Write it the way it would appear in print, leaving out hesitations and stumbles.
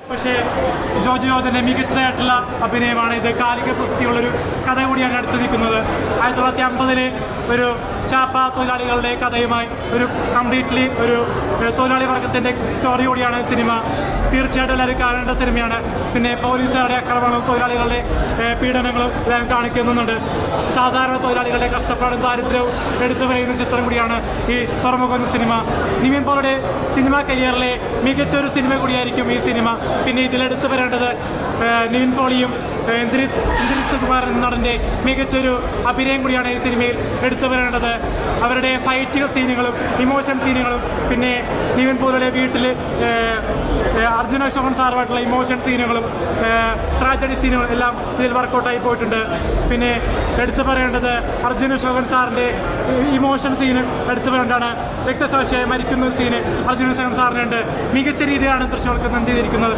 പക്ഷേ ജോജു ജോർജിന്റെ മികച്ചതായിട്ടുള്ള അഭിനയമാണ് ഇത്. കാലിക പ്രസിദ്ധിയുള്ളൊരു കഥ കൂടിയാണ് അടുത്ത് നിൽക്കുന്നത്. 1950 ഒരു ചാപ്പ തൊഴിലാളികളുടെ കഥയുമായി ഒരു കംപ്ലീറ്റ്ലി ഒരു തൊഴിലാളി വർഗത്തിന്റെ സ്റ്റോറി കൂടിയാണ് സിനിമ. തീർച്ചയായിട്ടും എല്ലാവരും കാണേണ്ട സിനിമയാണ്. പിന്നെ പോലീസുകാരുടെ ആക്രമണവും തൊഴിലാളികളുടെ പീഡനങ്ങളും എല്ലാം കാണിക്കുന്നുണ്ട്. സാധാരണ തൊഴിലാളികളുടെ കഷ്ടപ്പാടും ദാരിദ്ര്യവും എടുത്തു പറയുന്ന ചിത്രം കൂടിയാണ് ഈ തുറമുഖം എന്ന സിനിമ. നിവിൻ പോളിയുടെ സിനിമാ കരിയറിലെ മികച്ചൊരു സിനിമ കൂടിയായിരിക്കും ഈ സിനിമ. പിന്നെ ഇതിലെടുത്തു വരേണ്ടത് നിവിൻ പോളിയും ഇന്ദ്രിത് സുകുമാർ എന്ന നടന്റെ മികച്ചൊരു അഭിനയം കൂടിയാണ് ഈ സിനിമയിൽ എടുത്തു വരേണ്ടത്. അവരുടെ ഫൈറ്റ് സീനുകളും ഇമോഷൻ സീനുകളും പിന്നെ നിവിൻ പോളിയുടെ വീട്ടിൽ അർജുന അശോകൻ സാറുമായിട്ടുള്ള ഇമോഷൻ സീനുകളും ട്രാജഡി സീനുകളും എല്ലാം ഇതിൽ വർക്കൗട്ടായി പോയിട്ടുണ്ട്. പിന്നെ എടുത്തു പറയേണ്ടത് അർജുന അശോകൻ സാറിൻ്റെ ഇമോഷൻ സീന് എടുത്തു പറയേണ്ടതാണ്. രക്തസാക്ഷിയായി മരിക്കുന്ന സീന് അർജുന അശോകൻ സാറിനുണ്ട്. മികച്ച രീതിയിലാണ് ദൃശ്യവൽക്കരണം ചെയ്തിരിക്കുന്നത്.